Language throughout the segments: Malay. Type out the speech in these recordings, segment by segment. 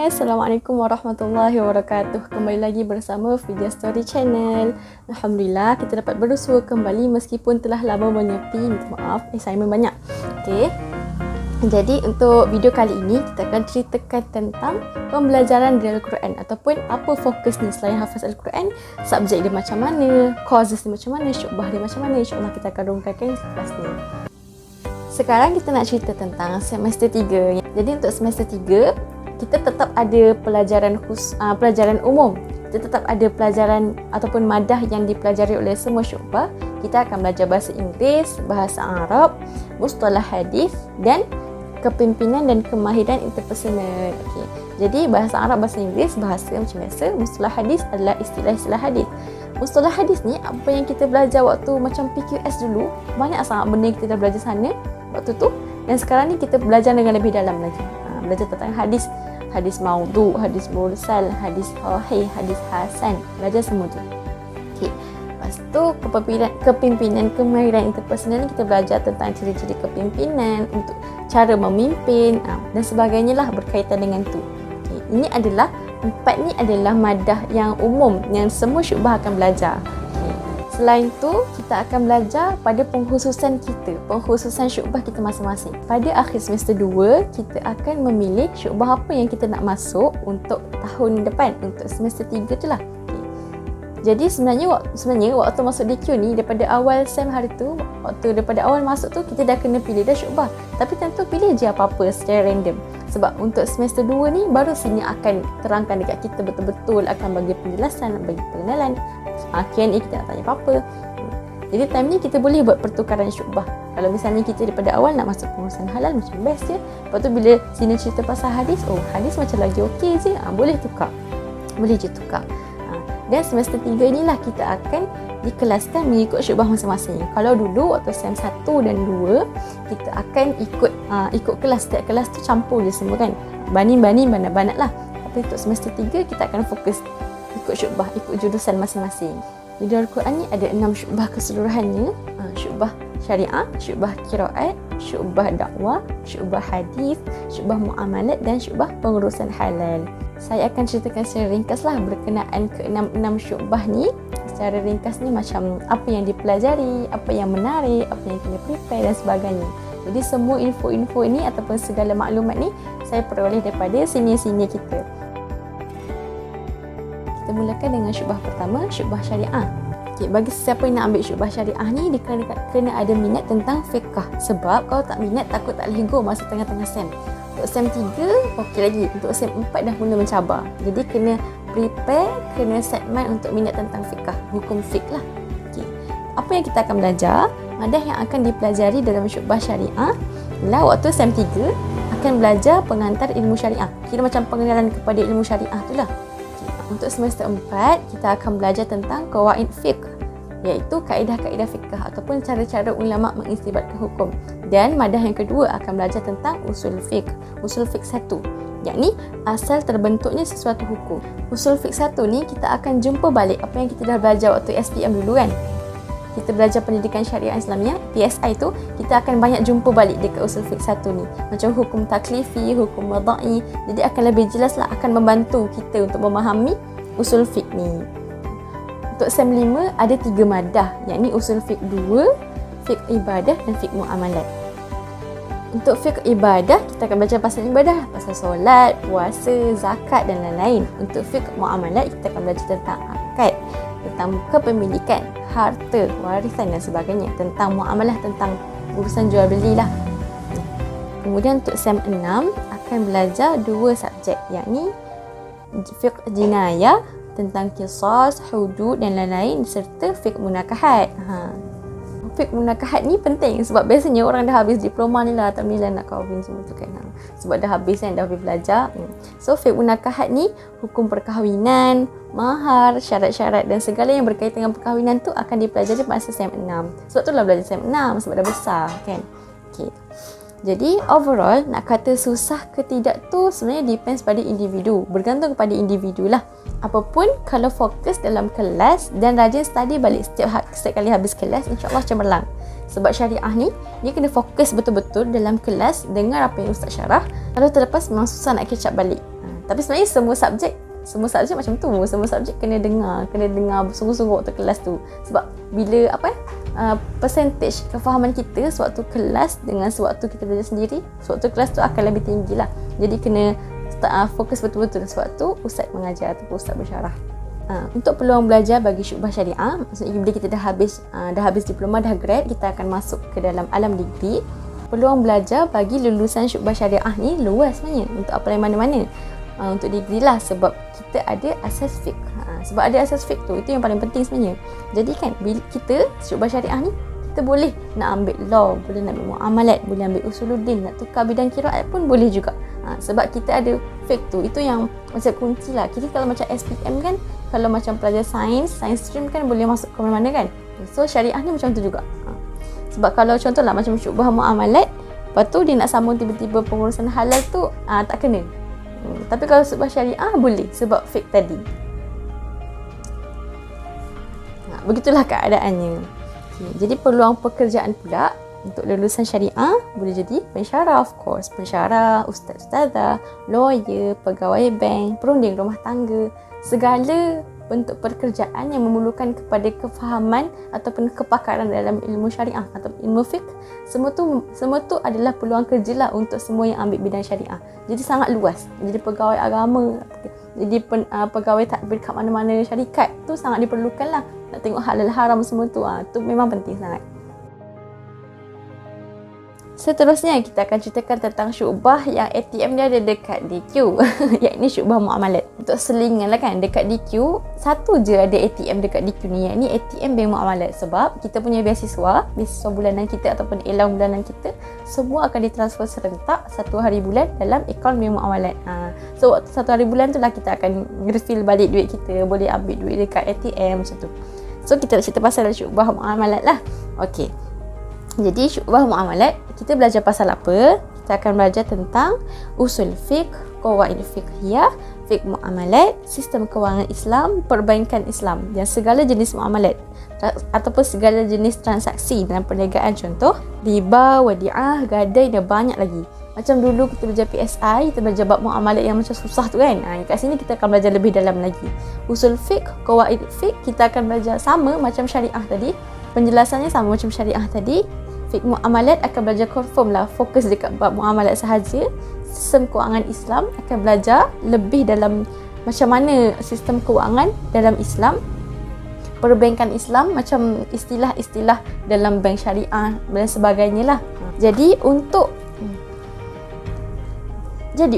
Hai, Assalamualaikum warahmatullahi wabarakatuh. Kembali lagi bersama Vidya Story Channel. Alhamdulillah, kita dapat bersua kembali meskipun telah lama menyepi. Minta maaf, assignment banyak. Okey. Jadi untuk video kali ini, kita akan ceritakan tentang pembelajaran dari Al-Quran ataupun apa fokusnya selain hafaz Al-Quran, subjek dia macam mana, courses dia macam mana, syubhah dia macam mana. InsyaAllah kita akan rungkaikan selepas ni. Sekarang kita nak cerita tentang semester 3. Jadi untuk semester 3, kita tetap ada pelajaran umum. Kita tetap ada pelajaran ataupun madah yang dipelajari oleh semua syu'bah. Kita akan belajar bahasa Inggeris, bahasa Arab, mustalah hadis dan kepimpinan dan kemahiran interpersonal. Okey. Jadi bahasa Arab, bahasa Inggeris, bahasa macam biasa. Mustalah hadis adalah istilah-istilah hadis. Mustalah hadis ni apa yang kita belajar waktu macam PQS dulu. Banyak sangat benda yang kita dah belajar sana waktu tu. Dan sekarang ni kita belajar dengan lebih dalam lagi. Belajar tentang hadis, hadis maudhu, hadis mursal, hadis sahih, hadis hasan. Belajar semua tu. Okey. Lepas tu kepimpinan kemahiran interpersonal ni kita belajar tentang ciri-ciri kepimpinan, untuk cara memimpin dan sebagainya lah berkaitan dengan tu. Okey. Ini adalah empat ni adalah madah yang umum yang semua syu'bah akan belajar. Selain tu, kita akan belajar pada pengkhususan kita, pengkhususan syu'bah kita masing-masing. Pada akhir semester 2, kita akan memilih syu'bah apa yang kita nak masuk untuk tahun depan, untuk semester 3 tu lah. Okay. Jadi sebenarnya waktu masuk DQ ni, daripada awal SEM hari tu, daripada awal masuk tu, kita dah kena pilih dah syu'bah. Tapi tentu pilih je apa-apa secara random. Sebab untuk semester 2 ni, baru sini akan terangkan dekat kita betul-betul, akan bagi penjelasan, bagi pengenalan. Q&A kita nak tanya apa-apa. Jadi time ni kita boleh buat pertukaran syu'bah. Kalau misalnya kita daripada awal nak masuk pengurusan halal, macam best je. Lepas tu bila sini cerita pasal hadis, hadis macam lagi okey je, boleh tukar. Boleh je tukar. Dan semester 3 inilah kita akan dikelaskan mengikut syu'bah masing-masing. Kalau dulu waktu SEM 1 dan 2, kita akan ikut kelas. Setiap kelas tu campur je semua kan. Bani-bani, banat-banat lah. Tapi untuk semester 3 kita akan fokus ikut syu'bah, ikut jurusan masing-masing. Di Al-Quran ni ada 6 syu'bah keseluruhannya. Syu'bah syariah, syu'bah qiraat, syu'bah dakwah, syu'bah hadis, syu'bah muamalat dan syu'bah pengurusan halal. Saya akan ceritakan secara ringkas lah berkenaan ke 6 syu'bah ni. Secara ringkas ni macam apa yang dipelajari, apa yang menarik, apa yang kena prepare dan sebagainya. Jadi semua info-info ini ataupun segala maklumat ni saya peroleh daripada senior-senior kita. Kita mulakan dengan syu'bah pertama, syu'bah syariah. Okay, bagi sesiapa yang nak ambil syu'bah syariah ni, dia kena ada minat tentang fiqh. Sebab kalau tak minat, takut tak boleh go masa tengah-tengah SEM. Untuk SEM 3, okey lagi. Untuk SEM 4 dah mula mencabar. Jadi kena prepare, kena set mind untuk minat tentang fiqh. Hukum fiqh lah. Okay. Apa yang kita akan belajar? Madah yang akan dipelajari dalam syu'bah syariah ialah waktu SEM 3 akan belajar pengantar ilmu syariah. Kira macam pengenalan kepada ilmu syariah tu lah. Untuk semester 4, kita akan belajar tentang qawaid fiqh, iaitu kaedah-kaedah fiqh ataupun cara-cara ulama mengistinbatkan hukum. Dan madah yang kedua akan belajar tentang usul fiqh 1, yakni asal terbentuknya sesuatu hukum. Usul fiqh 1 ni kita akan jumpa balik apa yang kita dah belajar waktu SPM dulu kan. Kita belajar pendidikan syariah Islamiah, PSI tu, kita akan banyak jumpa balik dekat usul fiqh 1 ni. Macam hukum taklifi, hukum wadai. Jadi akan lebih jelas lah, akan membantu kita untuk memahami usul fiqh ni. Untuk SEM 5 ada 3 madah, yakni usul fiqh 2, fiqh ibadah dan fiqh muamalat. Untuk fiqh ibadah, kita akan belajar pasal ibadah, pasal solat, puasa, zakat dan lain-lain. Untuk fiqh muamalat, kita akan belajar tentang akad, tentang kepemilikan, harta, warisan dan sebagainya. Tentang muamalah, tentang urusan jual beli lah. Kemudian untuk SEM 6 akan belajar 2 subjek, yakni fiqh jinayah, tentang qisas, hudud dan lain-lain, serta fiqh munakahat. Fiqh munakahat ni penting sebab biasanya orang dah habis diploma ni lah, tak boleh nak kahwin semua tu kan. Sebab dah habis kan, dah habis belajar. So fiqh munakahat ni hukum perkahwinan, mahar, syarat-syarat dan segala yang berkaitan dengan perkahwinan tu akan dipelajari masa SEM 6. Sebab tu lah belajar SEM 6 sebab dah besar kan. Okay. Jadi overall nak kata susah ke tidak tu sebenarnya depends pada individu, bergantung kepada individu lah. Apapun kalau fokus dalam kelas dan rajin study balik setiap kali habis kelas, insyaAllah cemerlang. Sebab syariah ni dia kena fokus betul-betul dalam kelas, dengar apa yang ustaz syarah. Kalau terlepas memang susah nak catch up balik. Tapi sebenarnya semua subjek macam tu. Semua subjek kena dengar sungguh-sungguh waktu kelas tu. Sebab bila percentage kefahaman kita sewaktu kelas dengan sewaktu kita belajar sendiri, sewaktu kelas tu akan lebih tinggi lah. Jadi kena fokus betul-betul sewaktu ustaz mengajar ataupun ustaz bersyarah. Untuk peluang belajar bagi syubhah syariah, maksudnya bila kita dah habis diploma, dah grad, kita akan masuk ke dalam alam degree. Peluang belajar bagi lulusan syubhah syariah ni luas sebenarnya untuk apply mana-mana. Untuk degree lah, sebab kita ada asas fiqh. Sebab ada asas fiqh tu, itu yang paling penting sebenarnya. Jadi kan bila kita syubhah syariah ni, kita boleh nak ambil law, boleh nak ambil muamalat, boleh ambil usuluddin, nak tukar bidang qiraat pun boleh juga. Sebab kita ada fiqh tu, itu yang macam kunci lah. Kita kalau macam SPM kan, kalau macam pelajar sains stream kan boleh masuk ke mana-mana kan. So syariah ni macam tu juga. Sebab kalau contohlah macam syubhah muamalat, lepas tu dia nak sambung tiba-tiba pengurusan halal tu, tak kena. Tapi kalau syubhah syariah boleh sebab fiqh tadi. Begitulah keadaannya. Jadi peluang pekerjaan pula untuk lulusan syariah boleh jadi pensyarah, of course. Pensyarah, ustaz-ustazah, lawyer, pegawai bank, perunding rumah tangga. Segala bentuk pekerjaan yang memerlukan kepada kefahaman ataupun kepakaran dalam ilmu syariah atau ilmu fiqh, semua tu adalah peluang kerja lah untuk semua yang ambil bidang syariah. Jadi sangat luas. Jadi pegawai agama, jadi pegawai takbir kat mana-mana syarikat tu sangat diperlukan lah. Nak tengok halal haram semua tu, tu memang penting sangat. Seterusnya kita akan ceritakan tentang syubhah yang ATM dia ada dekat DQ iaitu syubhah muamalat. Untuk selingan lah kan, dekat DQ satu je ada ATM dekat DQ ni, iaitu ATM bank muamalat. Sebab kita punya beasiswa bulanan kita ataupun elang bulanan kita semua akan ditransfer serentak satu hari bulan dalam akaun bank muamalat. So waktu satu hari bulan tu lah kita akan refill balik duit kita, boleh ambil duit dekat ATM macam tu. So kita nak cerita pasal syubhah muamalat lah. Okey. Jadi syubhah muamalat, kita belajar pasal apa? Kita akan belajar tentang usul fiqh, qawaid fiqhiyah, fiqh muamalat, sistem kewangan Islam, perbankan Islam dan segala jenis muamalat ataupun segala jenis transaksi dalam perniagaan, contoh riba, wadiah, gadai dan banyak lagi. Macam dulu kita belajar PSI, kita belajar bab muamalat yang macam susah tu kan. Kat sini kita akan belajar lebih dalam lagi. Usul fiqh, qawaid fiqh, kita akan belajar sama macam syariah tadi. Penjelasannya sama macam syariah tadi. Fiqh muamalat akan belajar confirm lah, fokus dekat bab muamalat sahaja. Sistem kewangan Islam akan belajar lebih dalam macam mana sistem kewangan dalam Islam. Perbankan Islam, macam istilah-istilah dalam bank syariah dan sebagainya lah. Jadi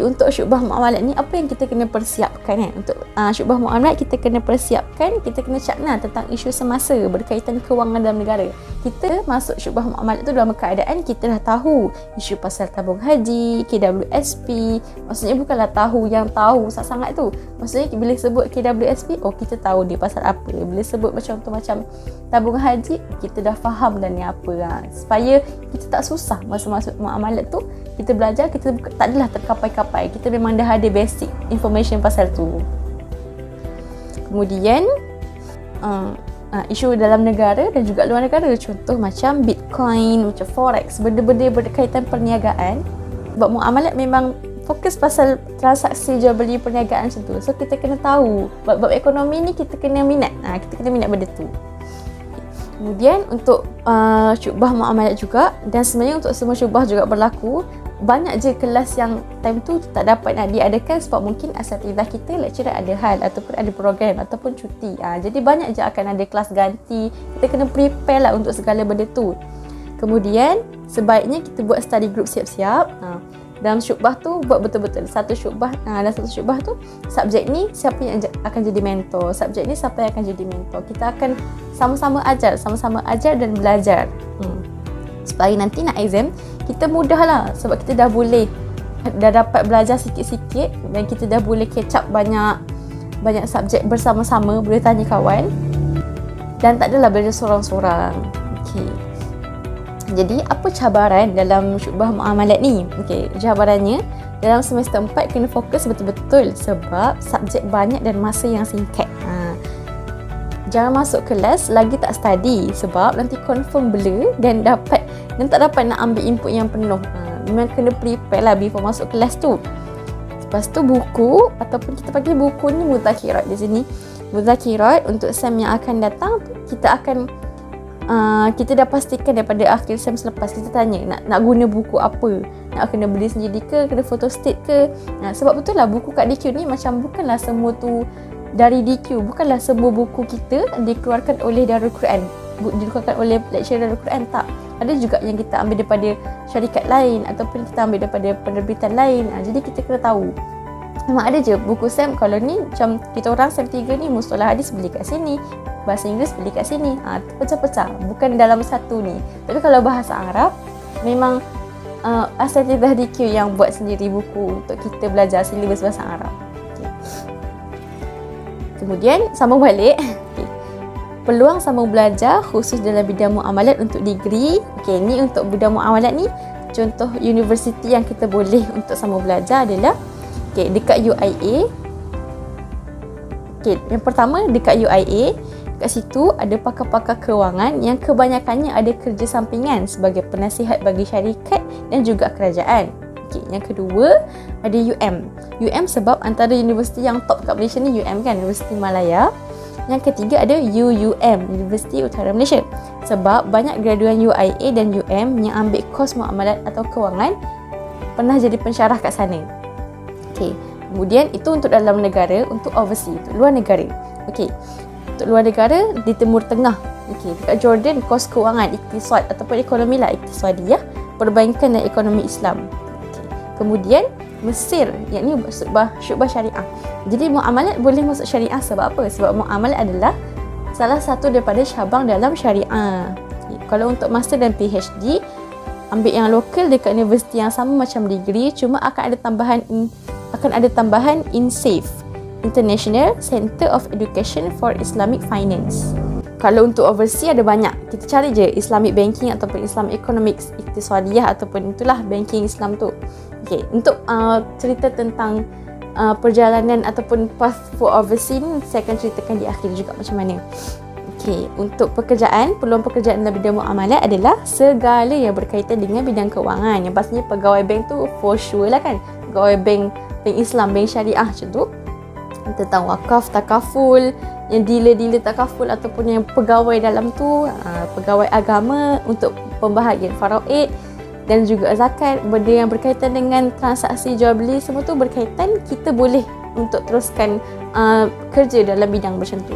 untuk syubhah muamalat ni, apa yang kita kena persiapkan kan? Untuk syubhah muamalat kita kena persiapkan, kita kena cakna tentang isu semasa berkaitan kewangan dalam negara. Kita masuk syubhah muamalat tu dalam keadaan kita dah tahu isu pasal tabung haji, KWSP. Maksudnya bukanlah tahu yang tahu sangat tu. Maksudnya bila sebut KWSP, kita tahu dia pasal apa. Bila sebut macam tabung haji, kita dah faham dah ni apa. Supaya kita tak susah masa masuk muamalat tu, kita belajar, kita tak adalah terkapai-kapai. Kita memang dah ada basic information pasal tu. Kemudian isu dalam negara dan juga luar negara, contoh macam Bitcoin, macam Forex, benda-benda berkaitan perniagaan. Sebab muamalat memang fokus pasal transaksi jual beli perniagaan macam tu. So kita kena tahu bab ekonomi ni, kita kena minat. Kita kena minat benda tu. Kemudian untuk syubhah muamalat juga, dan sebenarnya untuk semua syubhah juga berlaku. Banyak je kelas yang time tu tak dapat nak diadakan sebab mungkin asatidzah kita, lecturer ada hal ataupun ada program ataupun cuti. Jadi banyak je akan ada kelas ganti. Kita kena prepare lah untuk segala benda tu. Kemudian sebaiknya kita buat study group siap-siap. Dalam syubhah tu buat betul-betul satu syubhah. Dalam satu syubhah tu, subjek ni siapa yang akan jadi mentor, subjek ni siapa yang akan jadi mentor. Kita akan sama-sama ajar dan belajar. Supaya nanti nak exam kita mudah lah, sebab kita dah dapat belajar sikit-sikit dan kita dah boleh catch up banyak subjek bersama-sama, boleh tanya kawan dan tak adalah belajar sorang-sorang. Okey. Jadi apa cabaran dalam syubhah muamalat ni? Okey, cabarannya dalam semester 4 kena fokus betul-betul sebab subjek banyak dan masa yang singkat. Jangan masuk kelas lagi tak study sebab nanti confirm blur dan tak dapat nak ambil input yang penuh. Memang kena prepare lah before masuk kelas tu. Lepas tu buku, ataupun kita panggil buku ni mudzakirat di sini. Mudzakirat untuk sem yang akan datang kita akan kita dah pastikan daripada akhir sem selepas, kita tanya nak guna buku apa, nak kena beli sendiri ke, kena photostat ke. Sebab betul lah buku kat DQ ni macam bukanlah semua tu dari DQ, bukanlah semua buku kita dikeluarkan oleh Darul Quran, dikeluarkan oleh lecturer Darul Quran, tak. Ada juga yang kita ambil daripada syarikat lain ataupun kita ambil daripada penerbitan lain. Jadi kita kena tahu. Memang ada je buku SEM, kalau ni macam kita orang SEM 3 ni mustalah hadis beli kat sini, bahasa Inggeris beli kat sini, pecah-pecah, bukan dalam satu ni. Tapi kalau bahasa Arab memang Asatidzah DQ yang buat sendiri buku untuk kita belajar silibus bahasa Arab. Kemudian sambung balik. Peluang sambung belajar khusus dalam bidang muamalat untuk degree. Ni untuk bidang muamalat ni, contoh universiti yang kita boleh untuk sambung belajar adalah dekat UIA. Yang pertama dekat UIA, kat situ ada pakar-pakar kewangan yang kebanyakannya ada kerja sampingan sebagai penasihat bagi syarikat dan juga kerajaan. Yang kedua ada UM sebab antara universiti yang top kat Malaysia ni UM kan, Universiti Malaya. Yang ketiga ada UUM, Universiti Utara Malaysia, sebab banyak graduan UIA dan UM yang ambil kos muamalat atau kewangan pernah jadi pensyarah kat sana. Kemudian itu untuk dalam negara. Untuk overseas, untuk luar negara. Untuk luar negara di Timur Tengah. Dekat Jordan, kos kewangan, iktisad ataupun ekonomi lah, iktisadiyah, perbankan dan ekonomi Islam. Kemudian Mesir, yakni syubah syariah. Jadi muamalat boleh masuk syariah sebab apa? Sebab muamalat adalah salah satu daripada cabang dalam syariah. Kalau untuk master dan PhD, ambil yang lokal dekat universiti yang sama macam degree, cuma akan ada tambahan INSAFE, International Center of Education for Islamic Finance. Kalau untuk overseas ada banyak. Kita cari je Islamic Banking ataupun Islamic Economics, Iktisadiyah ataupun itulah banking Islam tu. Untuk cerita tentang perjalanan ataupun path for overseas ni saya akan ceritakan di akhir juga macam mana. Untuk pekerjaan, peluang pekerjaan dalam bidang muamalat adalah segala yang berkaitan dengan bidang kewangan. Yang pastinya pegawai bank tu for sure lah kan. Pegawai bank Islam, bank syariah macam tu. Tentang wakaf, takaful, yang dealer-dealer takaful ataupun yang pegawai dalam tu, pegawai agama untuk pembahagian faraid dan juga zakat, benda yang berkaitan dengan transaksi jual beli, semua tu berkaitan, kita boleh untuk teruskan kerja dalam bidang macam tu.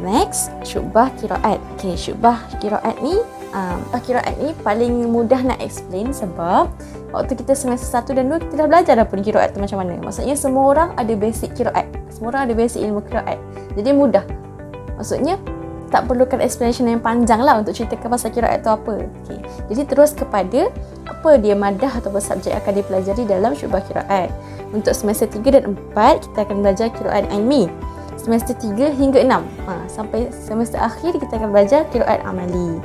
Next, syubah qiraat. Syubah qiraat ni paling mudah nak explain sebab waktu kita semester 1 dan 2 kita dah belajar dah pun qiraat tu macam mana. Maksudnya semua orang ada basic qiraat. Semua orang ada basic ilmu qiraat. Jadi mudah. Maksudnya tak perlukan explanation yang panjang lah untuk ceritakan pasal qiraat tu apa. Jadi terus kepada apa dia madah ataupun subjek yang akan dipelajari dalam syubah qiraat. Untuk semester 3 dan 4 kita akan belajar qiraat ilmi. Semester 3 hingga 6. Sampai semester akhir kita akan belajar qiraat amali.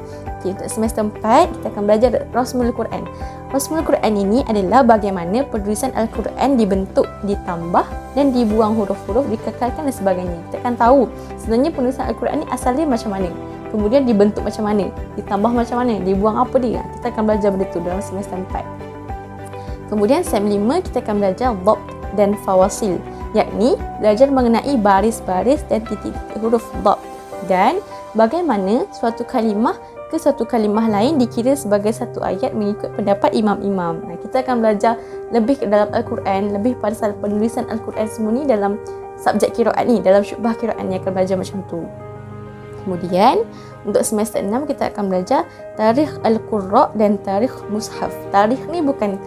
Untuk semester 4 kita akan belajar Rasmul Quran. Rasmul Quran ini adalah bagaimana penulisan Al-Quran dibentuk, ditambah dan dibuang huruf-huruf, dikekalkan dan sebagainya. Kita akan tahu sebenarnya penulisan Al-Quran ni asal dia macam mana, kemudian dibentuk macam mana, ditambah macam mana, dibuang apa dia. Kita akan belajar benda tu dalam semester 4. Kemudian sem 5 kita akan belajar dhabt dan fawasil, yakni belajar mengenai baris-baris dan titik-titik huruf dhabt dan bagaimana suatu kalimah ke satu kalimah lain dikira sebagai satu ayat mengikut pendapat imam-imam. Kita akan belajar lebih ke dalam Al-Quran, lebih pasal penulisan Al-Quran semua ni dalam subjek qiraat ni, dalam syubah qiraat ni akan belajar macam tu. Kemudian untuk semester 6 kita akan belajar tarikh Al-Qurra dan tarikh Mushaf. Tarikh ni bukan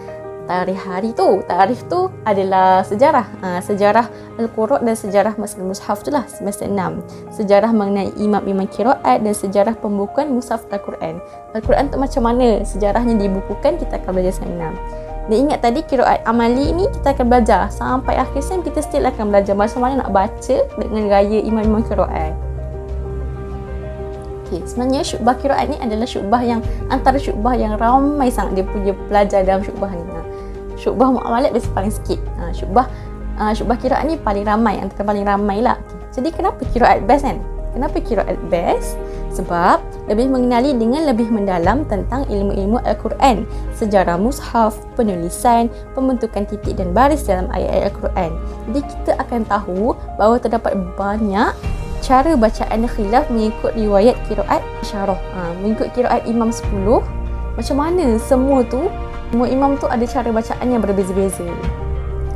tarikh hari tu. Tarikh tu adalah sejarah. Sejarah Al-Qurra dan sejarah Mushaf tu lah semester 6. Sejarah mengenai imam-imam qiraat dan sejarah pembukuan Mushaf Al-Quran. Al-Quran tu macam mana sejarahnya dibukukan, kita akan belajar semester 6. Dan ingat tadi qiraat amali ni kita akan belajar sampai akhir sem, kita still akan belajar macam mana nak baca dengan gaya imam-imam qiraat. Sebenarnya syubah qiraat ni adalah syubah yang antara syubah yang ramai sangat dia punya pelajar dalam syubah ni. Syubah muamalat biasa paling sikit. Syubah qiraat ni paling ramai, antara paling ramai lah. Jadi kenapa qiraat best kan? Kenapa qiraat best? Sebab lebih mengenali dengan lebih mendalam tentang ilmu-ilmu Al-Quran, sejarah mushaf, penulisan, pembentukan titik dan baris dalam ayat-ayat Al-Quran. Jadi kita akan tahu bahawa terdapat banyak cara bacaan khilaf mengikut riwayat qiraat isyarah. Mengikut qiraat Imam 10, macam mana semua imam tu ada cara bacaan yang berbeza-beza.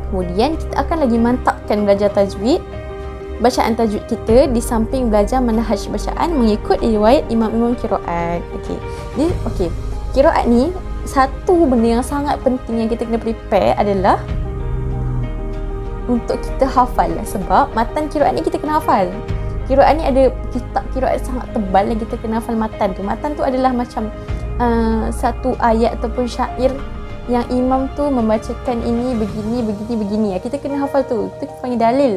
Kemudian kita akan lagi mantapkan belajar tajwid, bacaan tajwid kita di samping belajar manhaj bacaan mengikut riwayat imam-imam qiraat. Okey. Qiraat ni satu benda yang sangat penting yang kita kena prepare adalah untuk kita hafal, sebab matan qiraat ni kita kena hafal. Qiraat ni ada kitab qiraat sangat tebal yang kita kena hafal matan tu. Matan tu adalah macam satu ayat ataupun syair yang imam tu membacakan ini begini. Kita kena hafal tu. Itu kita panggil dalil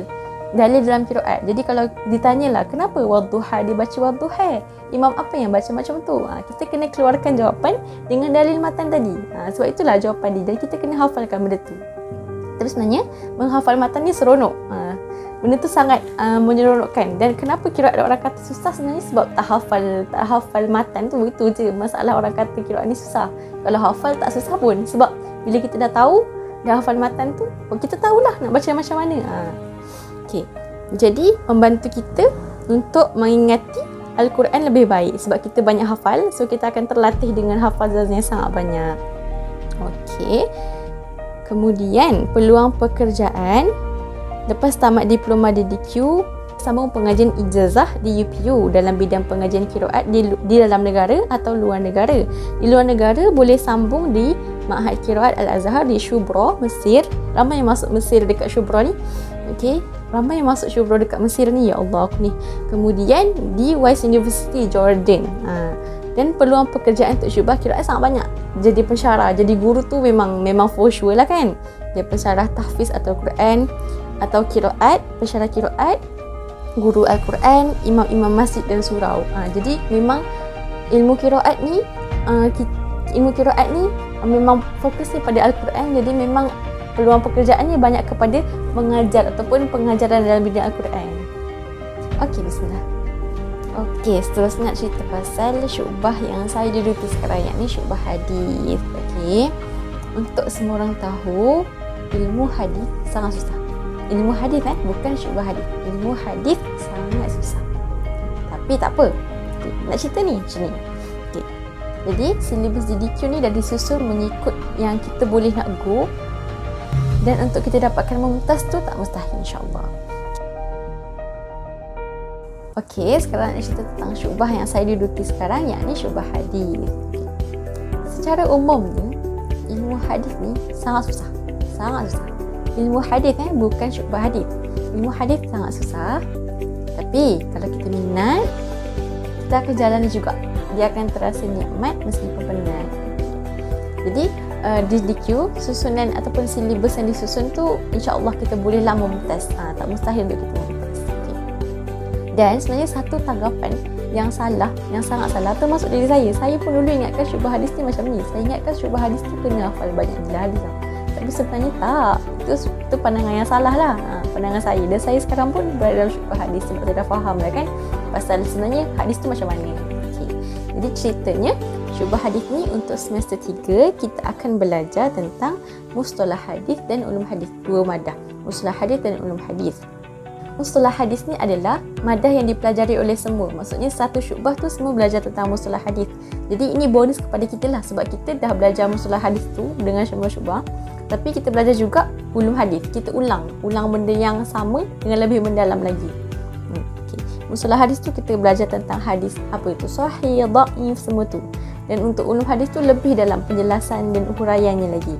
dalam qiraat. Jadi kalau ditanyalah kenapa wadduha dia baca wadduha, imam apa yang baca macam tu, kita kena keluarkan jawapan dengan dalil matan tadi. Sebab itulah jawapan dia. Jadi kita kena hafalkan benda tu. Tapi sebenarnya menghafal matan ni seronok. Benda tu sangat menyeronokkan. Dan kenapa qiraat orang kata susah sebenarnya sebab tak hafal matan tu. Itu je masalah orang kata qiraat ni susah. Kalau hafal tak susah pun, sebab bila kita dah tahu, dah hafal matan tu, kita tahulah nak baca macam mana. Okey. Jadi membantu kita untuk mengingati Al-Quran lebih baik sebab kita banyak hafal, so kita akan terlatih dengan hafazan yang sangat banyak. Okey. Kemudian peluang pekerjaan lepas tamat diploma DDQ, sambung pengajian ijazah di UPU dalam bidang pengajian qiraat di dalam negara atau luar negara. Di luar negara boleh sambung di Ma'had Qiraat Al-Azhar di Shubra, Mesir. Ramai yang masuk Mesir dekat Shubra ni. Okey, ramai yang masuk Shubra dekat Mesir ni, ya Allah aku ni. Kemudian di Wise University Jordan. Dan peluang pekerjaan untuk syubah qiraat sangat banyak. Jadi pensyarah, jadi guru tu memang for sure lah kan. Dia pensyarah tahfiz atau Quran atau qiraat, pensyarah qiraat, guru Al-Quran, imam-imam masjid dan surau. Jadi memang ilmu qiraat ni memang fokusnya pada Al-Quran. Jadi memang peluang pekerjaannya banyak kepada mengajar ataupun pengajaran dalam bidang Al-Quran. Okey, bismillah. Okey, seterusnya nak cerita pasal syubah yang saya duduki sekarang, yakni syubah hadis. Okey, untuk semua orang tahu, ilmu hadis sangat susah. Ilmu hadis bukan syubah hadis. Ilmu hadis sangat susah. Tapi tak apa. Okay, nak cerita ni macam ni. Okay. Jadi silibus DDQ ni dah disusun mengikut yang kita boleh nak go, dan untuk kita dapatkan mumtaz tu tak mustahil, insya-Allah. Okey, sekarang nak cerita tentang syubah yang saya duduki sekarang, yakni syubah hadis. Secara umum ni, ilmu hadis ni sangat susah. Ilmu hadis bukan syubah hadis. Ilmu hadis sangat susah. Tapi kalau kita minat, kita akan jalani juga. Dia akan terasa nikmat meskipun penat. Jadi DDQ, susunan ataupun silibus yang disusun tu, insya-Allah kita bolehlah mumtaz. Tak mustahil untuk kita mumtaz. Okay. Dan sebenarnya satu tanggapan yang salah, yang sangat salah, termasuk diri saya. Saya pun dulu ingatkan syubah hadis ni macam ni. Saya ingatkan syubah hadis tu kena hafal banyak gila hadis lah. Tapi sebenarnya tak. Itu pandangan yang salah lah. Pandangan saya. Dan saya sekarang pun berada dalam syubah hadis sebab saya dah faham lah kan pasal sebenarnya hadis tu macam mana. Okay. Jadi ceritanya syubah hadis ni untuk semester 3 kita akan belajar tentang mustalah hadis dan ulum hadis. Dua madah, mustalah hadis dan ulum hadis. Mustalah hadis ni adalah madah yang dipelajari oleh semua. Maksudnya satu syubah tu semua belajar tentang mustalah hadis. Jadi ini bonus kepada kita lah sebab kita dah belajar mustalah hadis tu dengan semua syubah. Tapi kita belajar juga ulum hadis. Kita ulang benda yang sama dengan lebih mendalam lagi. Okay. Mustalah hadis tu kita belajar tentang hadis apa itu sahih, dhaif, semua tu. Dan untuk ulum hadis tu lebih dalam penjelasan dan huraiannya lagi.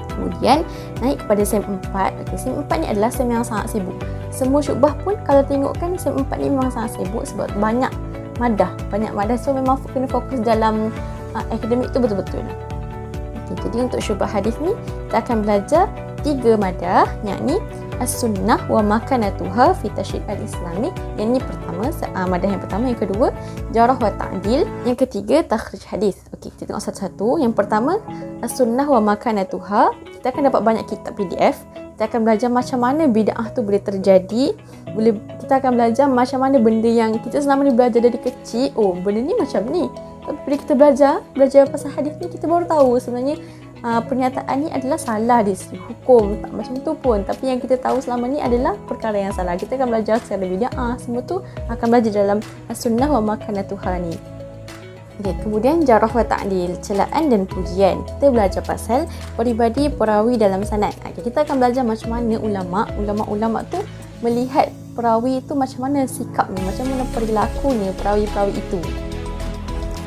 Kemudian naik kepada SEM 4. Okay, SEM 4 ni adalah SEM yang sangat sibuk. Semua syubah pun kalau tengokkan SEM 4 ni memang sangat sibuk sebab banyak madah. So memang kena fokus dalam akademik tu betul-betul. Okay, jadi untuk syubah hadis ni kita akan belajar 3 madah, yakni as-sunnah wa makanatuha fi tasydid al-islami. Yang ni pertama, madah yang pertama. Yang kedua, jarah wa ta'dil. Yang ketiga, takhrij hadis. Okey, kita tengok satu-satu. Yang pertama, as-sunnah wa makanatuha. Kita akan dapat banyak kitab PDF. Kita akan belajar macam mana bid'ah tu boleh terjadi. Kita akan belajar macam mana benda yang kita selama ni belajar dari kecil, oh benda ni macam ni. Tapi bila kita belajar pasal hadis ni, kita baru tahu sebenarnya pernyataan ni adalah salah di segi hukum, tak macam tu pun. Tapi yang kita tahu selama ni adalah perkara yang salah. Kita akan belajar secara bid'ah, semua tu akan belajar dalam sunnah wa makanatuha ni. Okay, kemudian jarah wa ta'dil, celaan dan pujian. Kita belajar pasal peribadi perawi dalam sanad. Okay, kita akan belajar macam mana ulama' tu melihat perawi itu macam mana sikapnya, macam mana perilakunya perawi-perawi itu.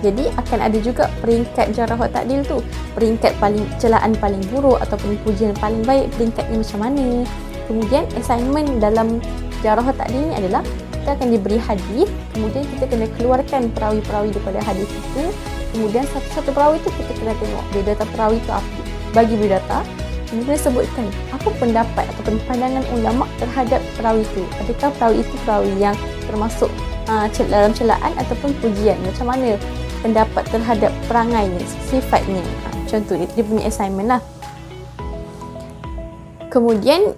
Jadi akan ada juga peringkat jarah wa ta'dil tu, peringkat celaan paling buruk ataupun pujian paling baik, peringkatnya macam mana. Kemudian assignment dalam jarah wa ta'dil ni adalah kita akan diberi hadis, kemudian kita kena keluarkan perawi-perawi daripada hadis itu. Kemudian satu-satu perawi itu kita kena tengok biodata perawi itu apa, bagi biodata, kemudian sebutkan apa pendapat ataupun pandangan ulama terhadap perawi itu. Adakah perawi itu perawi yang termasuk dalam celaan ataupun pujian, macam mana pendapat terhadap perangainya, sifatnya. Contoh dia punya assignment lah. Kemudian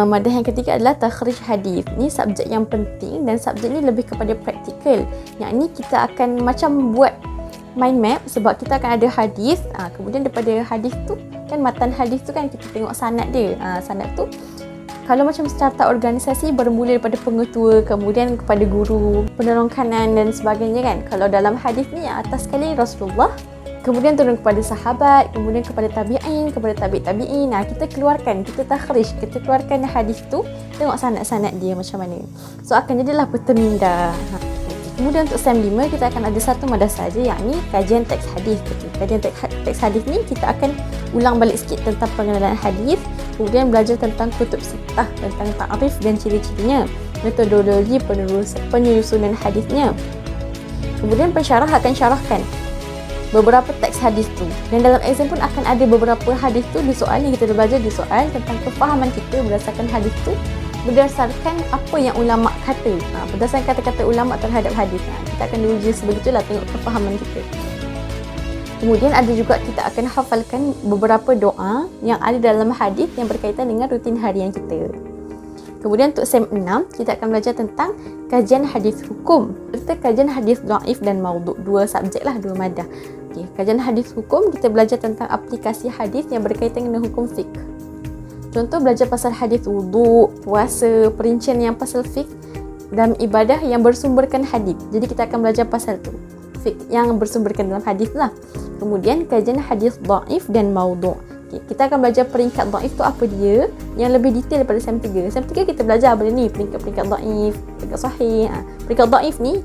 madah yang ketiga adalah takhrij hadis. Ni subjek yang penting dan subjek ni lebih kepada praktikal. Yang ni kita akan macam buat mind map, sebab kita akan ada hadis. Kemudian daripada hadis tu kan, matan hadis tu kan kita tengok sanad dia. Sanad tu kalau macam startup organisasi bermula daripada pengetua, kemudian kepada guru, penolong kanan dan sebagainya kan. Kalau dalam hadis ni yang atas sekali Rasulullah, kemudian turun kepada sahabat, kemudian kepada tabi'in, kepada tabi'in. Kita keluarkan, kita takhrij, kita keluarkan hadis tu, tengok sanad-sanad dia macam mana. So akan jadilah peta minda. Kemudian untuk SEM 5 kita akan ada satu madah saja, yakni kajian teks hadis. Kajian teks hadis ni kita akan ulang balik sikit tentang pengenalan hadis, kemudian belajar tentang kutub sittah, tentang ta'rif dan ciri-cirinya, metodologi penyusunan hadisnya. Kemudian pensyarah akan syarahkan beberapa teks hadis tu, dan dalam exam pun akan ada beberapa hadis tu di soal yang kita dah belajar di soal tentang kefahaman kita berdasarkan hadis tu, berdasarkan apa yang ulama kata, berdasarkan kata-kata ulama terhadap hadis. Kita akan diuji sebegitulah, tengok kefahaman kita. Kemudian ada juga kita akan hafalkan beberapa doa yang ada dalam hadis yang berkaitan dengan rutin harian kita. Kemudian untuk SEM 6 kita akan belajar tentang kajian hadis hukum serta kajian hadis dhaif dan maudhu', dua subjek lah, dua madah. Okay, kajian hadis hukum kita belajar tentang aplikasi hadis yang berkaitan dengan hukum fiqh. Contoh belajar pasal hadis wudu', puasa, perincian yang pasal fiqh dan ibadah yang bersumberkan hadis. Jadi kita akan belajar pasal tu, fiqh yang bersumberkan dalam hadis lah. Kemudian kajian hadis dhaif dan maudhu'. Okay, kita akan belajar peringkat dhaif tu apa dia, yang lebih detail daripada SEM 3. SEM 3 kita belajar benda ni, peringkat dhaif, peringkat sahih. Peringkat dhaif ni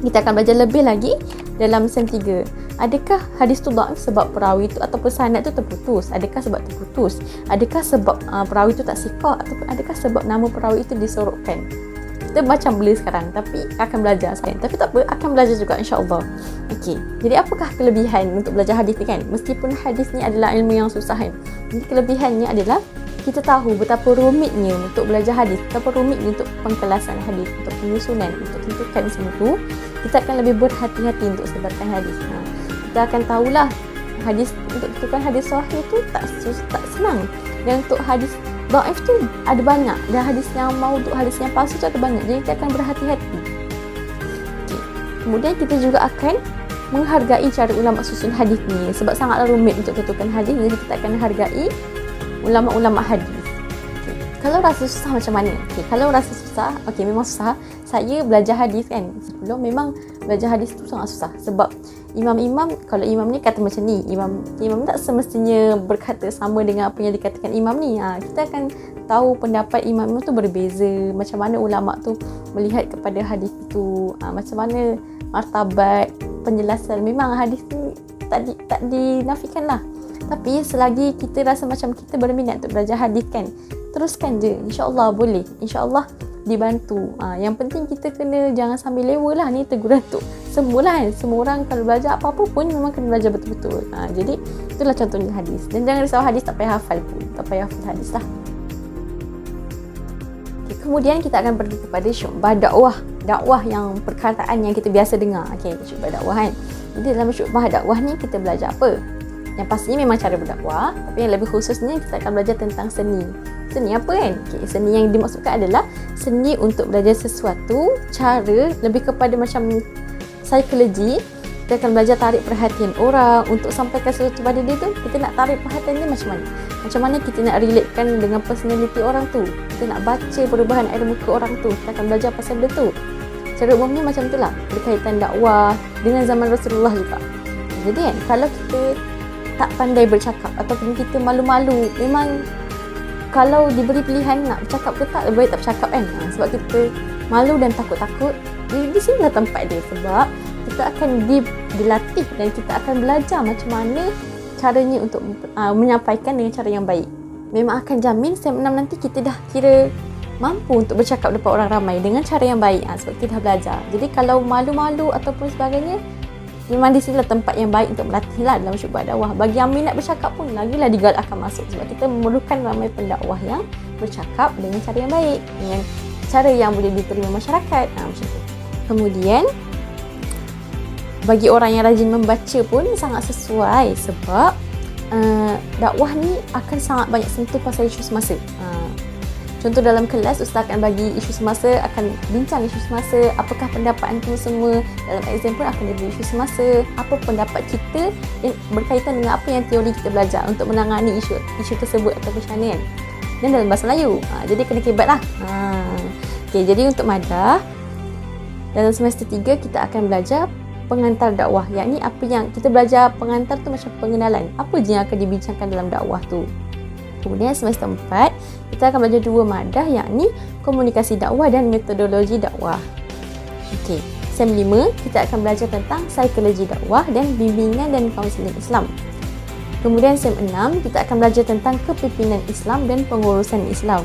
kita akan belajar lebih lagi dalam SEM 3. Adakah hadis tu dhaif sebab perawi tu ataupun sanad tu terputus? Adakah sebab terputus? Adakah sebab perawi tu tak siqah, ataupun adakah sebab nama perawi itu disorokkan? Kita macam bela sekarang, tapi akan belajar sekarang. Tapi tak apa, akan belajar juga insya-Allah. Okey. Jadi apakah kelebihan untuk belajar hadis ni kan? Meskipun hadis ni adalah ilmu yang susah kan. Jadi kelebihannya adalah kita tahu betapa rumitnya untuk belajar hadis, betapa rumitnya untuk pengkelasan hadis, untuk penyusunan, untuk tentukan semua tu. Kita akan lebih berhati-hati untuk sebarkan hadis. Kita akan tahulah hadis, untuk tentukan hadis sahih tu tak senang. Dan untuk hadis dhaif tu ada banyak, dan hadis yang maudhu', hadis yang palsu tu ada banyak. Jadi kita akan berhati-hati. Okay. Kemudian kita juga akan menghargai cara ulama susun hadis ni, sebab sangatlah rumit untuk tentukan hadis. Jadi kita akan hargai ulama-ulama hadis. Okay. Kalau rasa susah macam mana? Okay. Kalau rasa susah, memang susah. Saya belajar hadis kan, sebelum memang belajar hadis tu sangat susah. Sebab imam-imam, kalau imam ni kata macam ni, imam tak semestinya berkata sama dengan apa yang dikatakan imam ni. Kita akan tahu pendapat imam tu berbeza, macam mana ulama tu melihat kepada hadis itu, macam mana martabat penjelasan. Memang hadis tu tak dinafikan lah. Tapi selagi kita rasa macam kita berminat untuk belajar hadis kan, teruskan je, insya-Allah boleh, insya-Allah dibantu. Yang penting kita kena jangan sambil lewa lah. Ni teguran tu semualah kan. Semua orang kalau belajar apa-apa pun memang kena belajar betul-betul. Jadi itulah contohnya hadis. Dan jangan risau hadis tak payah hafal pun, tak payah hafal hadis lah. Okay, kemudian kita akan pergi kepada syu'bah dakwah yang perkataan yang kita biasa dengar. Syu'bah dakwah kan. Jadi dalam syu'bah dakwah ni kita belajar apa? Yang pastinya memang cara berdakwah, tapi yang lebih khususnya kita akan belajar tentang seni. Seni apa kan? Seni yang dimaksudkan adalah seni untuk belajar sesuatu, cara lebih kepada macam psikologi. Kita akan belajar tarik perhatian orang untuk sampaikan sesuatu pada dia tu. Kita nak tarik perhatian dia macam mana? Macam mana kita nak relatekan dengan personality orang tu? Kita nak baca perubahan air muka orang tu. Kita akan belajar pasal dia tu. Secara umumnya macam itulah berkaitan dakwah dengan zaman Rasulullah juga. Jadi kan, kalau kita tak pandai bercakap ataupun kita malu-malu, memang kalau diberi pilihan nak bercakap ke tak, lebih baik tak bercakap kan. Sebab kita malu dan takut-takut, di sinilah tempat dia. Sebab kita akan dilatih dan kita akan belajar macam mana caranya untuk menyampaikan dengan cara yang baik. Memang akan jamin SEM 6 nanti kita dah kira mampu untuk bercakap depan orang ramai dengan cara yang baik, sebab kita dah belajar. Jadi kalau malu-malu ataupun sebagainya, memang di sinilah tempat yang baik untuk berlatih lah dalam syubhat dakwah. Bagi yang minat bercakap pun lagilah digalakkan masuk, sebab kita memerlukan ramai pendakwah yang bercakap dengan cara yang baik, dengan cara yang boleh diterima masyarakat, macam tu. Kemudian bagi orang yang rajin membaca pun sangat sesuai, sebab dakwah ni akan sangat banyak sentuh pasal isu semasa. Contoh dalam kelas, ustaz akan bagi isu semasa, akan bincang isu semasa, apakah pendapat antum semua. Dalam exam pun akan diberi isu semasa, apa pendapat kita berkaitan dengan apa yang teori kita belajar untuk menangani isu tersebut atau macam mana kan. Dan dalam bahasa Melayu, jadi kena kebat lah. Okay, jadi untuk madah, dalam semester 3 kita akan belajar pengantar dakwah. Yakni apa yang kita belajar pengantar tu macam pengenalan. Apa je yang akan dibincangkan dalam dakwah tu. Kemudian semester 4, kita akan belajar 2 madah, yakni komunikasi dakwah dan metodologi dakwah. Okey, SEM 5, kita akan belajar tentang psikologi dakwah dan bimbingan dan kaunseling Islam. Kemudian SEM 6, kita akan belajar tentang kepimpinan Islam dan pengurusan Islam.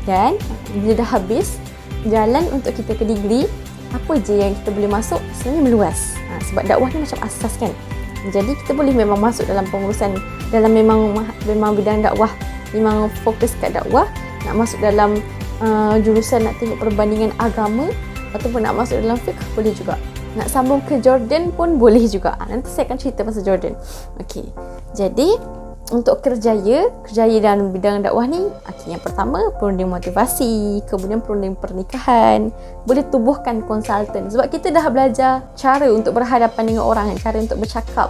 Dan bila dah habis, jalan untuk kita ke degree, apa je yang kita boleh masuk sebenarnya meluas. Sebab dakwah ni macam asas kan. Jadi kita boleh memang masuk dalam pengurusan, dalam memang bidang dakwah, memang fokus kat dakwah, nak masuk dalam jurusan nak tengok perbandingan agama, ataupun nak masuk dalam fiqh boleh juga. Nak sambung ke Jordan pun boleh juga. Nanti saya akan cerita pasal Jordan. Okey. Jadi untuk kerjaya dalam bidang dakwah ni, yang pertama perunding motivasi, kemudian perunding pernikahan, boleh tubuhkan konsultan. Sebab kita dah belajar cara untuk berhadapan dengan orang, cara untuk bercakap,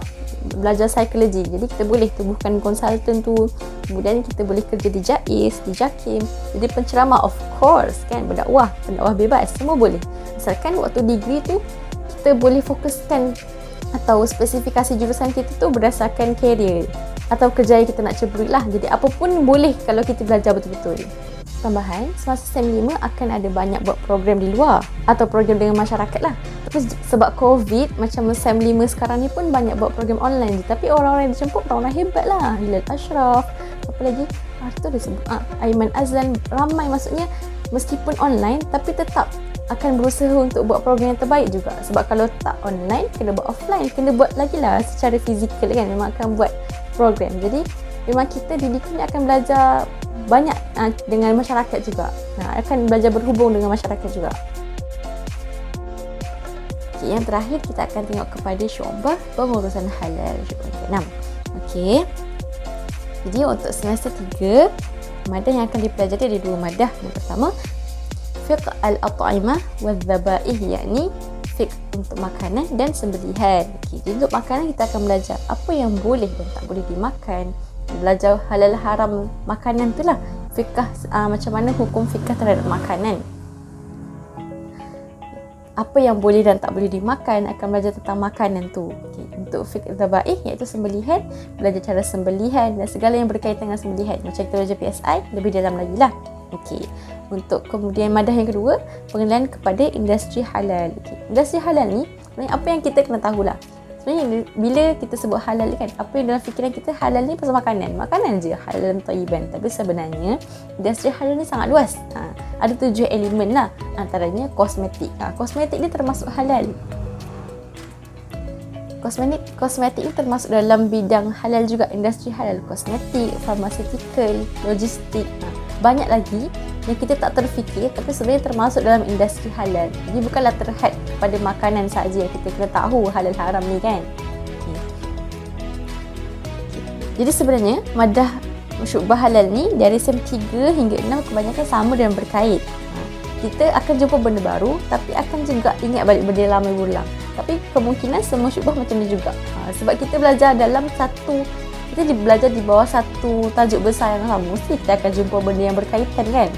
belajar psikologi. Jadi kita boleh tubuhkan konsultan tu. Kemudian kita boleh kerja di JAIS, di JAKIM, jadi penceramah, of course kan, pendakwah bebas, semua boleh. Asalkan waktu degree tu kita boleh fokuskan atau spesifikasi jurusan kita tu berdasarkan career atau kerja yang kita nak ceburi lah. Jadi apa pun boleh kalau kita belajar betul-betul. Tambahan, semasa SEM 5 akan ada banyak buat program di luar atau program dengan masyarakat lah. Tapi sebab COVID, macam SEM 5 sekarang ni pun banyak buat program online je. Tapi orang-orang yang dijemput orang-orang hebat lah. Hilal Ashraf, apa lagi? Tu dia sebut Aiman Azlan, ramai maksudnya meskipun online tapi tetap akan berusaha untuk buat program yang terbaik juga. Sebab kalau tak online, kena buat offline, kena buat lagi lah secara fizikal kan, memang akan buat program. Jadi memang kita didik ni akan belajar banyak dengan masyarakat juga. Akan belajar berhubung dengan masyarakat juga. Okay, yang terakhir kita akan tengok kepada syu'bah pengurusan halal, syu'bah ke-6. Okey. Jadi untuk semester 3, madah yang akan dipelajari ada 2 madah. Yang pertama, fiqh al-at'imah wal-dhabaih, yakni fiqh untuk makanan dan sembelihan. Jadi untuk makanan kita akan belajar apa yang boleh dan tak boleh dimakan. Belajar halal haram makanan tu lah. Fiqh macam mana hukum fiqh terhadap makanan. Apa yang boleh dan tak boleh dimakan, akan belajar tentang makanan tu. Untuk fiqh al-dhabaih, iaitu sembelihan, belajar cara sembelihan dan segala yang berkaitan dengan sembelihan. Macam kita belajar PSI, lebih dalam lagi lah. Untuk kemudian madah yang kedua, pengenalan kepada industri halal. Industri halal ni, apa yang kita kena tahulah. Sebenarnya bila kita sebut halal ni kan, apa yang dalam fikiran kita halal ni pasal makanan je, halal dan thayyiban. Tapi sebenarnya industri halal ni sangat luas. Ada 7 elemen lah, antaranya kosmetik. Kosmetik ni termasuk halal. Kosmetik ni termasuk dalam bidang halal juga, industri halal. Kosmetik, pharmaceutical, logistik, banyak lagi yang kita tak terfikir tapi sebenarnya termasuk dalam industri halal. Jadi bukanlah terhad pada makanan sahaja yang kita kena tahu halal haram ni kan. Jadi sebenarnya madah syubhah halal ni dari SEM 3 hingga 6 kebanyakan sama dan berkait. Kita akan jumpa benda baru tapi akan juga ingat balik benda lama berulang. Tapi kemungkinan semua syubhah macam ni juga. Sebab kita belajar dalam kita belajar di bawah satu tajuk besar yang sama, mesti kita akan jumpa benda yang berkaitan kan.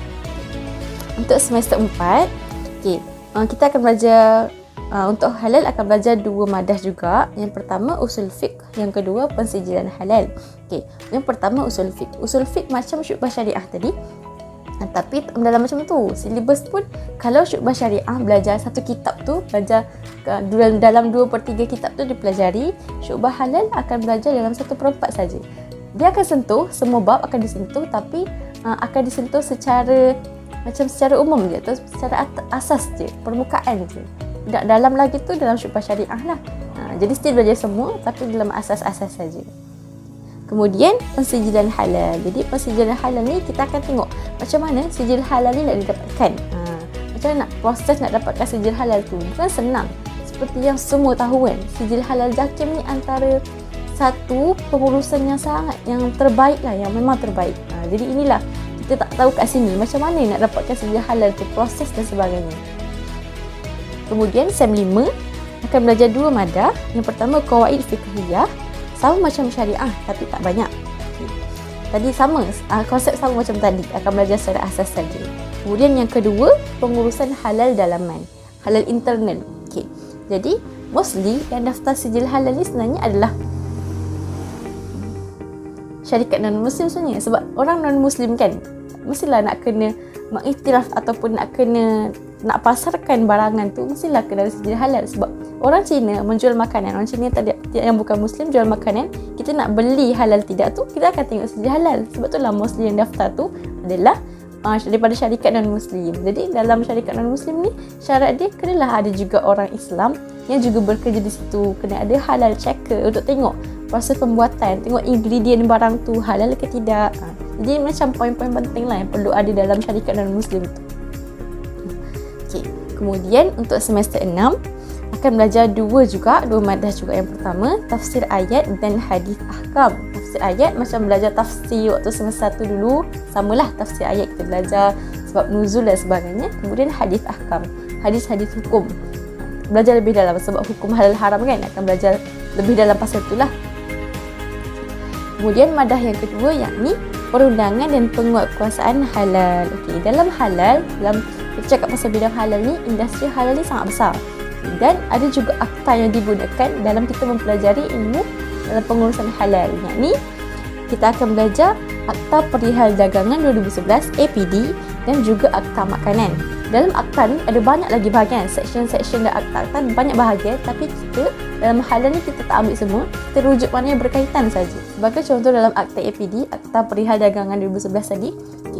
Untuk semester 4, kita akan belajar untuk halal akan belajar 2 madah juga. Yang pertama usul fiqh, yang kedua pensijilan halal. Yang pertama usul fiqh. Usul fiqh macam syubhah syariah tadi. Tapi dalam macam tu, silibus pun kalau syubhah syariah belajar satu kitab tu, belajar dalam 2/3 kitab tu dipelajari. Syubhah halal akan belajar dalam 1/4 saja. Dia akan sentuh, semua bab akan disentuh, tapi akan disentuh secara umum je, atau secara asas je, permukaan je. Dalam lagi tu dalam syubhah syariah lah. Jadi still belajar semua tapi dalam asas-asas saja. Kemudian pensijilan halal. Jadi pensijilan halal ni kita akan tengok macam mana sijil halal ni nak didapatkan. Macam mana proses nak dapatkan sijil halal tu. Bukan senang. Seperti yang semua tahu kan, sijil halal JAKIM ni antara satu pengurusan yang terbaik lah, yang memang terbaik. Jadi inilah kita tak tahu kat sini macam mana nak dapatkan sijil halal tu, proses dan sebagainya. Kemudian SEM 5 akan belajar 2 madah. Yang pertama qawaid fiqhiyah, sama macam syariah tapi tak banyak. Tadi sama, konsep sama macam tadi, akan belajar secara asas saja. Kemudian yang kedua, pengurusan halal dalaman, halal internal. Jadi mostly yang daftar sijil halal ni sebenarnya adalah syarikat non-muslim sebenarnya. Sebab orang non-muslim kan mestilah nak kena mengiktiraf ataupun nak pasarkan barangan tu, mestilah kena sijil halal. Sebab orang Cina menjual makanan, orang Cina yang bukan Muslim jual makanan, kita nak beli halal tidak tu, kita akan tengok sijil halal. Sebab itulah mostly yang daftar tu adalah daripada syarikat non-Muslim. Jadi dalam syarikat non-Muslim ni, syarat dia kenalah ada juga orang Islam yang juga bekerja di situ. Kena ada halal checker untuk tengok proses pembuatan, tengok ingredient barang tu halal ke tidak. Jadi macam poin-poin penting lah yang perlu ada dalam syarikat non-Muslim tu. Kemudian untuk semester 6 akan belajar 2 madah juga. Yang pertama tafsir ayat dan hadis ahkam. Tafsir ayat macam belajar tafsir waktu semester 1 dulu, samalah tafsir ayat kita belajar sebab nuzul dan sebagainya. Kemudian hadis ahkam, hadis-hadis hukum, belajar lebih dalam sebab hukum halal haram kan, akan belajar lebih dalam pasal itulah. Kemudian madah yang kedua yakni perundangan dan penguatkuasaan halal. Dalam halal, dalam kita cakap pasal bidang halal ni, industri halal ni sangat besar dan ada juga akta yang digunakan dalam kita mempelajari ilmu dalam pengurusan halal. Yakni kita akan belajar Akta Perihal Dagangan 2011 APD dan juga Akta Makanan. Dalam akta ni ada banyak lagi bahagian, section dan akta banyak bahagian, tapi kita dalam halal ni kita tak ambil semua, kita rujuk mana yang berkaitan saja. Sebagai contoh dalam Akta APD, Akta Perihal Dagangan 2011 tadi,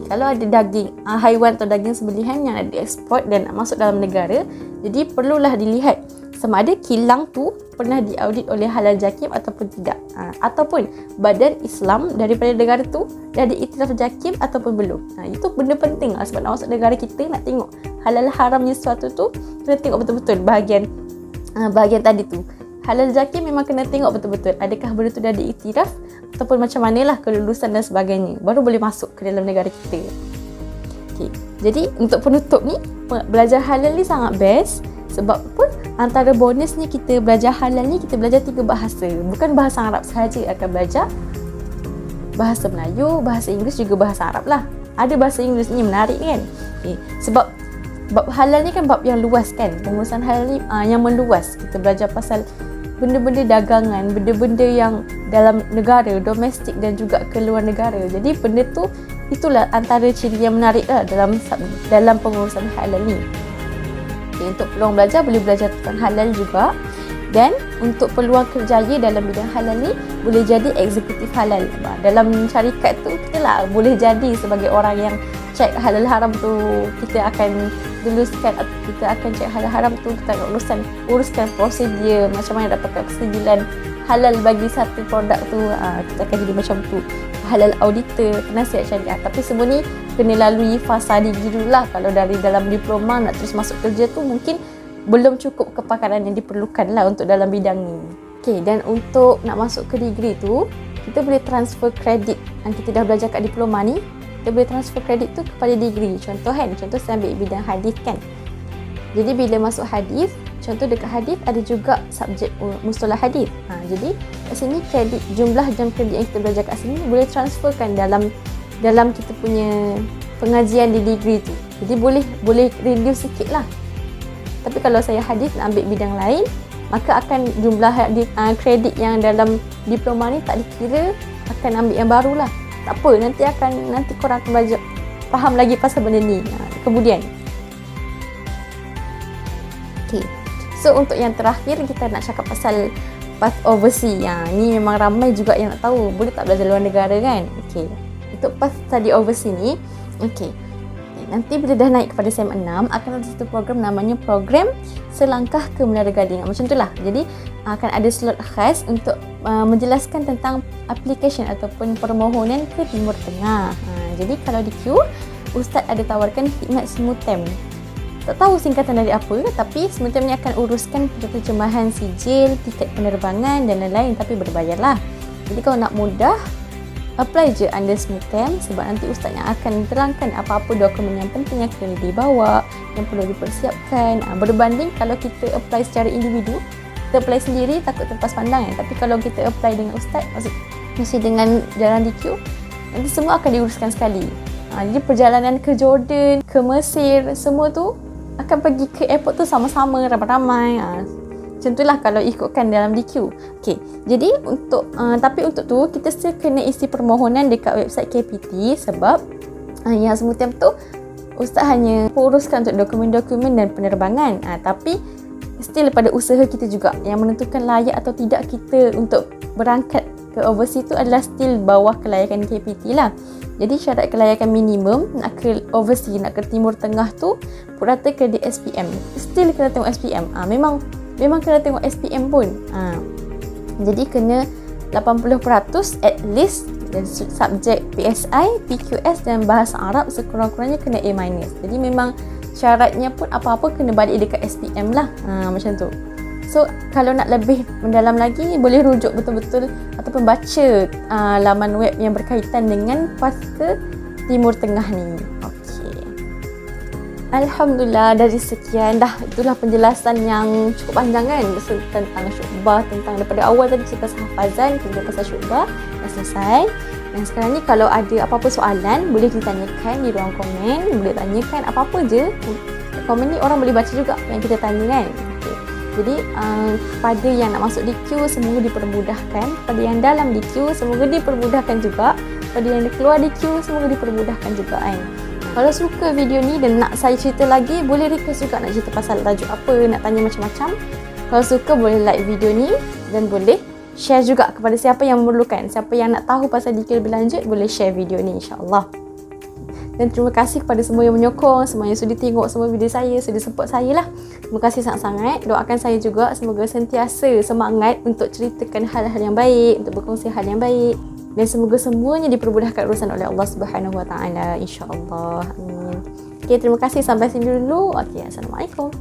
kalau ada daging haiwan atau daging sembelihan yang nak dieksport dan nak masuk dalam negara, jadi perlulah dilihat sama ada kilang tu pernah diaudit oleh halal JAKIM ataupun tidak, ataupun badan Islam daripada negara tu dah diiktiraf JAKIM ataupun belum. Itu benda penting lah, sebab nak masuk negara kita nak tengok halal haramnya sesuatu tu, kena tengok betul-betul bahagian tadi tu. Halal JAKIM memang kena tengok betul-betul adakah benda tu dah diiktiraf ataupun macam manalah kelulusan dan sebagainya, baru boleh masuk ke dalam negara kita. Jadi untuk penutup ni, belajar halal ni sangat best. Sebab pun antara bonusnya kita belajar halal ni, kita belajar 3 bahasa. Bukan bahasa Arab sahaja, akan belajar bahasa Melayu, bahasa Inggeris, juga bahasa Arab lah. Ada bahasa Inggeris ni menarik kan. Sebab bab halal ni kan bab yang luas kan. Pengurusan halal ni yang meluas. Kita belajar pasal benda-benda dagangan, benda-benda yang dalam negara, domestik dan juga ke luar negara. Jadi benda tu, itulah antara ciri yang menarik lah dalam pengurusan halal ni. Untuk peluang belajar, boleh belajar tentang halal juga. Dan untuk peluang kerjaya dalam bidang halal ni, boleh jadi eksekutif halal. Dalam syarikat tu, kita lah boleh jadi sebagai orang yang cek halal haram tu. Kita akan luluskan, kita akan cek halal haram tu, kita akan uruskan prosedur macam mana dapatkan persetujuan halal bagi satu produk tu. Kita akan jadi macam tu, halal auditor, penasihat syariah. Tapi semua ni kena lalui fasa degree dulu lah. Kalau dari dalam diploma nak terus masuk kerja tu, mungkin belum cukup kepakaran yang diperlukan lah untuk dalam bidang ni. Dan untuk nak masuk ke degree tu, kita boleh transfer kredit yang kita dah belajar kat diploma ni, kita boleh transfer kredit tu kepada degree. Contoh saya ambil bidang hadis kan. Jadi bila masuk hadis, contoh dekat hadis ada juga subjek mustalah hadis. Jadi kat sini kredit, jumlah jam kredit yang kita belajar kat sini boleh transferkan dalam kita punya pengajian di degree tu. Jadi boleh reduce sikit lah. Tapi kalau saya hadis nak ambil bidang lain, maka akan jumlah kredit yang dalam diploma ni tak dikira, akan ambil yang baru lah. Tak apa, nanti korang akan belajar faham lagi pasal benda ni kemudian. Okay. So untuk yang terakhir kita nak cakap pasal path overseas. Ni memang ramai juga yang nak tahu. Boleh tak belajar luar negara kan? Okay. Untuk path study overseas ni, okay. Nanti bila dah naik kepada SEM 6 akan ada satu program namanya program Selangkah ke Menara Gading. Macam itulah. Jadi akan ada slot khas untuk menjelaskan tentang application ataupun permohonan ke Timur Tengah. Jadi kalau di Q, Ustaz ada tawarkan khidmat Smutem. Tak tahu singkatan dari apa, tapi Smutem ni akan uruskan penterjemahan sijil, tiket penerbangan dan lain-lain, tapi berbayarlah. Jadi kalau nak mudah, apply je under Smutem, sebab nanti Ustaz yang akan terangkan apa-apa dokumen yang penting yang kena dibawa, yang perlu dipersiapkan. Berbanding kalau kita apply secara individu, kita apply sendiri takut terlepas pandang kan. Tapi kalau kita apply dengan Ustaz, mesti dengan jalan DQ, nanti semua akan diuruskan sekali. Jadi perjalanan ke Jordan, ke Mesir, semua tu akan pergi ke airport tu sama-sama, ramai-ramai. Macam itulah kalau ikutkan dalam DQ. Okay, jadi tapi untuk tu kita still kena isi permohonan dekat website KPT, sebab yang Smutem tu Ustaz hanya uruskan untuk dokumen-dokumen dan penerbangan. Tapi still pada usaha kita juga yang menentukan layak atau tidak kita untuk berangkat ke overseas tu adalah still bawah kelayakan KPT lah. Jadi syarat kelayakan minimum nak ke overseas, nak ke Timur Tengah tu purata kredit SPM. Still kena tengok SPM. Memang kena tengok SPM pun. Jadi kena 80% at least dan subjek PSI, PQS dan bahasa Arab sekurang-kurangnya kena A-. Jadi memang syaratnya pun apa-apa kena balik dekat SPM lah. Macam tu. So kalau nak lebih mendalam lagi, boleh rujuk betul-betul ataupun baca laman web yang berkaitan dengan path ke Timur Tengah ni. Okey. Alhamdulillah, dari sekian dah, itulah penjelasan yang cukup panjang kan tentang syu'bah, tentang daripada awal tadi cerita hafazan, kemudian pasal syu'bah dah selesai. Dan sekarang ni kalau ada apa-apa soalan boleh ditanyakan di ruang komen, boleh tanyakan apa-apa je. Komen ni orang boleh baca juga yang kita tanya kan. Jadi kepada yang nak masuk DQ semoga dipermudahkan, pada yang dalam DQ semoga dipermudahkan juga, pada yang keluar DQ semoga dipermudahkan juga kan. Kalau suka video ni dan nak saya cerita lagi, boleh request juga nak cerita pasal tajuk apa, nak tanya macam-macam. Kalau suka boleh like video ni dan boleh share juga kepada siapa yang memerlukan. Siapa yang nak tahu pasal DQ lebih lanjut boleh share video ni, insya-Allah. Dan terima kasih kepada semua yang menyokong, semua yang sudah tengok semua video saya, sudah support saya lah. Terima kasih sangat-sangat. Doakan saya juga semoga sentiasa semangat untuk ceritakan hal-hal yang baik, untuk berkongsi hal yang baik. Dan semoga semuanya dipermudahkan urusan oleh Allah Subhanahu Wa Taala, insya-Allah. Amin. Okey, terima kasih, sampai sini dulu. Okey, assalamualaikum.